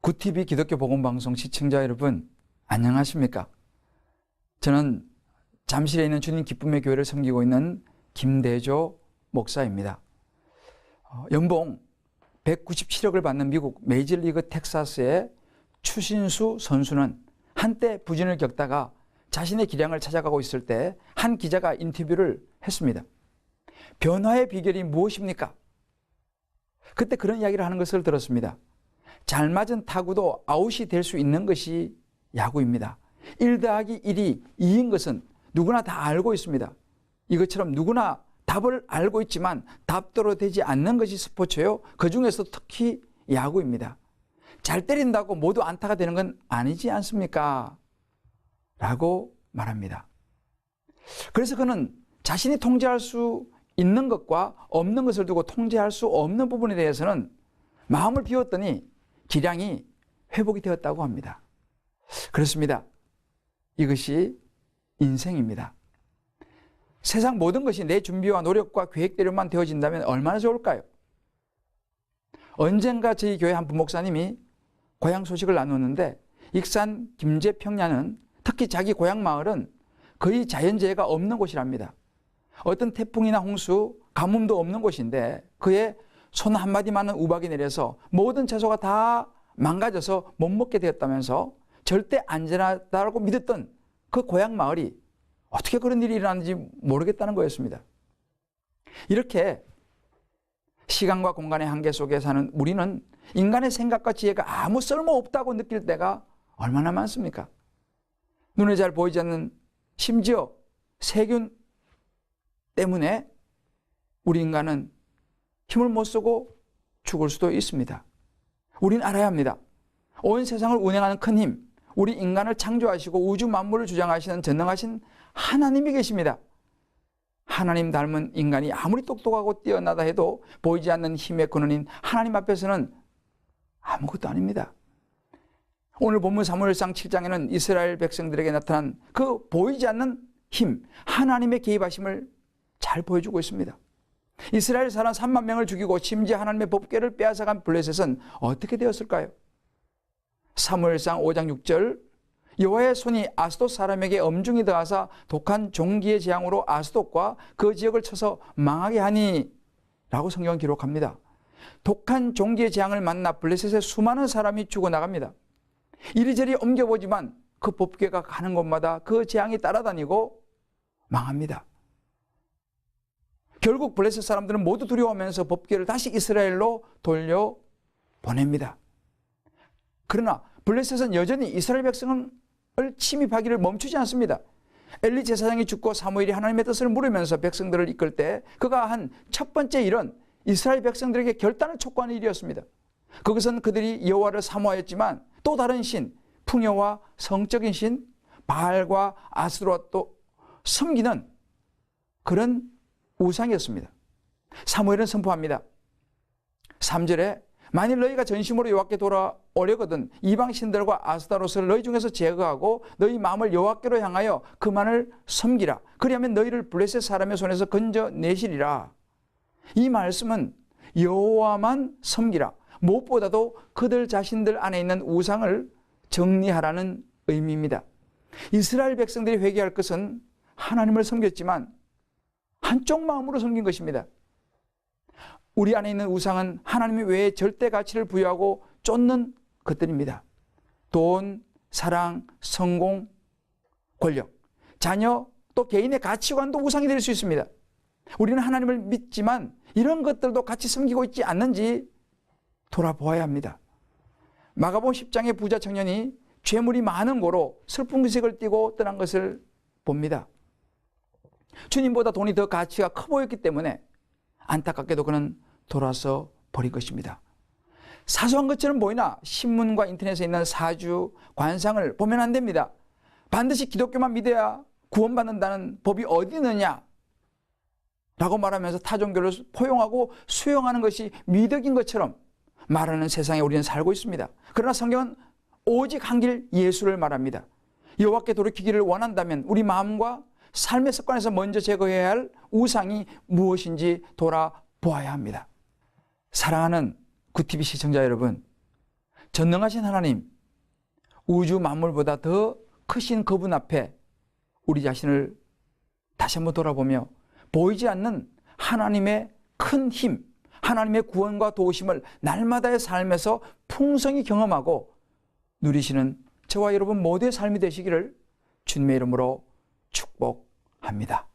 구티비 기독교 복음방송 시청자 여러분, 안녕하십니까? 저는 잠실에 있는 주님 기쁨의 교회를 섬기고 있는 김대조 목사입니다. 연봉 197억을 받는 미국 메이저리그 텍사스의 추신수 선수는 한때 부진을 겪다가 자신의 기량을 찾아가고 있을 때 한 기자가 인터뷰를 했습니다. 변화의 비결이 무엇입니까? 그때 그런 이야기를 하는 것을 들었습니다. 잘 맞은 타구도 아웃이 될 수 있는 것이 야구입니다. 1 더하기 1이 2인 것은 누구나 다 알고 있습니다. 이것처럼 누구나 답을 알고 있지만 답대로 되지 않는 것이 스포츠예요. 그중에서 특히 야구입니다. 잘 때린다고 모두 안타가 되는 건 아니지 않습니까? 라고 말합니다. 그래서 그는 자신이 통제할 수 있는 것과 없는 것을 두고 통제할 수 없는 부분에 대해서는 마음을 비웠더니 기량이 회복이 되었다고 합니다. 그렇습니다. 이것이 인생입니다. 세상 모든 것이 내 준비와 노력과 계획대로만 되어진다면 얼마나 좋을까요? 언젠가 저희 교회 한 부목사님이 고향 소식을 나누었는데 익산 김제평야는 특히 자기 고향 마을은 거의 자연재해가 없는 곳이랍니다. 어떤 태풍이나 홍수, 가뭄도 없는 곳인데 그의 손 한마디만은 우박이 내려서 모든 채소가 다 망가져서 못 먹게 되었다면서 절대 안전하다고 믿었던 그 고향 마을이 어떻게 그런 일이 일어났는지 모르겠다는 거였습니다. 이렇게 시간과 공간의 한계 속에 사는 우리는 인간의 생각과 지혜가 아무 쓸모없다고 느낄 때가 얼마나 많습니까? 눈에 잘 보이지 않는 심지어 세균 때문에 우리 인간은 힘을 못 쓰고 죽을 수도 있습니다. 우린 알아야 합니다. 온 세상을 운행하는 큰 힘, 우리 인간을 창조하시고 우주 만물을 주장하시는 전능하신 하나님이 계십니다. 하나님 닮은 인간이 아무리 똑똑하고 뛰어나다 해도 보이지 않는 힘의 근원인 하나님 앞에서는 아무것도 아닙니다. 오늘 본문 사무엘상 7장에는 이스라엘 백성들에게 나타난 그 보이지 않는 힘, 하나님의 개입하심을 잘 보여주고 있습니다. 이스라엘 사람 3만 명을 죽이고 심지어 하나님의 법궤를 빼앗아간 블레셋은 어떻게 되었을까요? 사무엘상 5장 6절 여호와의 손이 아스돗 사람에게 엄중히 더하사 독한 종기의 재앙으로 아스돗과 그 지역을 쳐서 망하게 하니 라고 성경은 기록합니다. 독한 종기의 재앙을 만나 블레셋의 수많은 사람이 죽어나갑니다. 이리저리 옮겨보지만 그 법궤가 가는 곳마다 그 재앙이 따라다니고 망합니다. 결국 블레셋 사람들은 모두 두려워하면서 법궤를 다시 이스라엘로 돌려보냅니다. 그러나 블레셋은 여전히 이스라엘 백성을 침입하기를 멈추지 않습니다. 엘리 제사장이 죽고 사무엘이 하나님의 뜻을 물으면서 백성들을 이끌 때 그가 한 첫 번째 일은 이스라엘 백성들에게 결단을 촉구하는 일이었습니다. 그것은 그들이 여호와를 사모하였지만 또 다른 신, 풍요와 성적인 신, 바알과 아스토롯도 섬기는 그런 우상이었습니다. 사무엘은 선포합니다. 3절에 만일 너희가 전심으로 여호와께 돌아오려거든 이방 신들과 아스타롯을 너희 중에서 제거하고 너희 마음을 여호와께로 향하여 그만을 섬기라. 그리하면 너희를 블레셋 사람의 손에서 건져내시리라. 이 말씀은 여호와만 섬기라. 무엇보다도 그들 자신들 안에 있는 우상을 정리하라는 의미입니다. 이스라엘 백성들이 회개할 것은 하나님을 섬겼지만 한쪽 마음으로 섬긴 것입니다. 우리 안에 있는 우상은 하나님 외에 절대 가치를 부여하고 쫓는 것들입니다. 돈, 사랑, 성공, 권력, 자녀, 또 개인의 가치관도 우상이 될 수 있습니다. 우리는 하나님을 믿지만 이런 것들도 같이 섬기고 있지 않는지 돌아보아야 합니다. 마가복음 10장의 부자 청년이 죄물이 많은 고로 슬픈 기색을 띠고 떠난 것을 봅니다. 주님보다 돈이 더 가치가 커 보였기 때문에 안타깝게도 그는 돌아서 버린 것입니다. 사소한 것처럼 보이나 신문과 인터넷에 있는 사주, 관상을 보면 안 됩니다. 반드시 기독교만 믿어야 구원받는다는 법이 어디 있느냐 라고 말하면서 타 종교를 포용하고 수용하는 것이 미덕인 것처럼 말하는 세상에 우리는 살고 있습니다. 그러나 성경은 오직 한 길 예수를 말합니다. 여호와께 돌이키기를 원한다면 우리 마음과 삶의 습관에서 먼저 제거해야 할 우상이 무엇인지 돌아보아야 합니다. 사랑하는 구티비 시청자 여러분, 전능하신 하나님, 우주 만물보다 더 크신 그분 앞에 우리 자신을 다시 한번 돌아보며 보이지 않는 하나님의 큰 힘, 하나님의 구원과 도우심을 날마다의 삶에서 풍성히 경험하고 누리시는 저와 여러분 모두의 삶이 되시기를 주님의 이름으로 축복합니다.